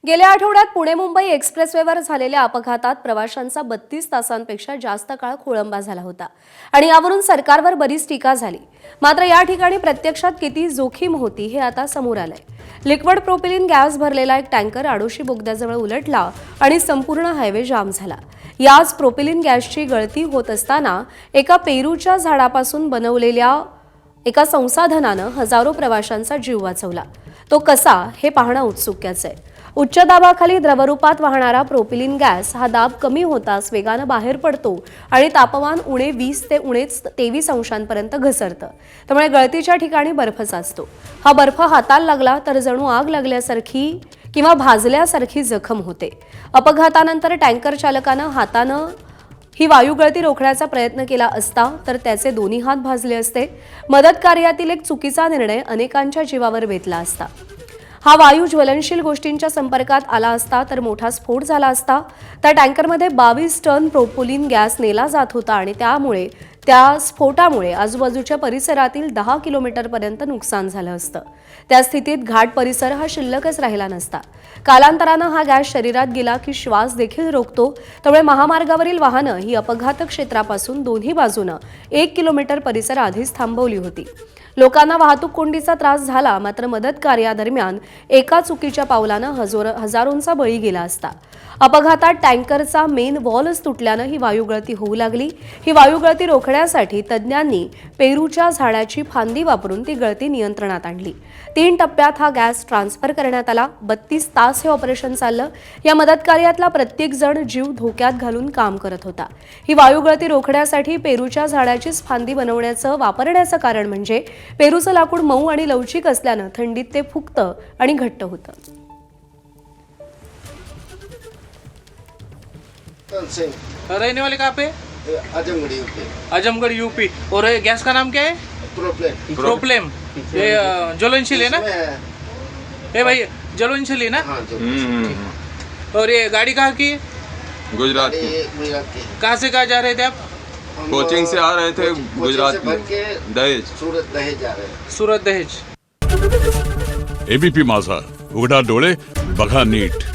गेल्या आठवड्यात पुणे मुंबई एक्सप्रेसवेवर झालेल्या अपघातात प्रवाशांचा 32 तासांपेक्षा जास्त काळ खोळंबा झाला होता आणि यावरून सरकारवर बरीच टीका झाली। मात्र या ठिकाणी प्रत्यक्षात किती जोखीम होती हे आता समोर आलंय। लिक्विड प्रोपिलिन गॅस भरलेला एक टँकर आडोशी बोगद्याजवळ उलटला आणि संपूर्ण हायवे जाम झाला। याच प्रोपिलिन गॅसची गळती होत असताना एका पेरूच्या झाडापासून बनवलेल्या एका संसाधनानं हजारो प्रवाशांचा जीव वाचवला। तो कसा हे पाहणं उत्सुक्याचं आहे। उच्च दाबाखाली द्रवरूपात वाहणारा प्रोपिलिन गॅस हा दाब कमी होताच वेगानं बाहेर पडतो आणि तापमान उणे 20 ते उणे 23 अंशांपर्यंत घसरतं। त्यामुळे गळतीच्या ठिकाणी बर्फ साचतो। हा बर्फ हाताला लागला तर जणू आग लागल्यासारखी किंवा भाजल्यासारखी जखम होते। अपघातानंतर टँकर चालकानं हातानं ही वायुगळती रोखण्याचा प्रयत्न केला असता तर त्याचे दोन्ही हात भाजले असते। मदत कार्यातील एक चुकीचा निर्णय अनेकांच्या जीवावर बेतला असता। हा वायू ज्वलनशील गोष्टींच्या संपर्कात आला असता तर मोठा स्फोट झाला असता। त्या टँकरमध्ये 22 टन प्रोपिलिन गॅस नेला जात होता आणि त्यामुळे त्या स्फोटामुळे आजूबाजूच्या परिसरातील 10 किलोमीटरपर्यंत नुकसान झालं असतं। त्या स्थितीत घाट परिसर हा शिल्लकच राहिला नसता। कालांतरानं हा गॅस शरीरात गेला की श्वास देखील रोखतो। त्यामुळे महामार्गावरील वाहनं ही अपघात क्षेत्रापासून दोन्ही बाजूनं 1 किलोमीटर परिसर आधीच थांबवली होती। लोकांना वाहतूक कोंडीचा त्रास झाला, मात्र मदत कार्यादरम्यान एका चुकीच्या पावलानं हजारोंचा बळी गेला असता। अपघातात टँकरचा मेन वॉलच तुटल्यानं ही वायुगळती होऊ लागली। ही वायुगळती रोखण्यासाठी तज्ज्ञांनी पेरूच्या झाडाची फांदी वापरून ती गळती नियंत्रणात आणली। 3 टप्प्यात हा गॅस ट्रान्सफर करण्यात आला। 32 तास हे ऑपरेशन चाललं। या मदत कार्यातला प्रत्येक जण जीव धोक्यात घालून काम करत होता। ही वायुगळती रोखण्यासाठी पेरूच्या झाडाचीच फांदी वापरण्याचं कारण म्हणजे पेरूचं लाकूड मऊ आणि लवचिक असल्यानं थंडीत ते फुगतं आणि घट्ट होतं। रहने वाले कहाँ पे? आजमगढ़ यूपी। आजमगढ़ यूपी। और ये गैस का नाम क्या है? प्रोप्लेम। ये ज्वलनशील है ना? ए भाई ज्वलनशील है ना? हाँ जो और ये गाड़ी कहाँ की? गुजरात की। गुजरात के कहाँ से कहाँ जा रहे थे आप? हम कोचिंग से आ रहे थे कोचिंग गुजरात से भर में के दहेज। सूरत दहेज जा रहे हैं। सूरत दहेज। एबीपी माझा, उघडा डोळे बघा नीट।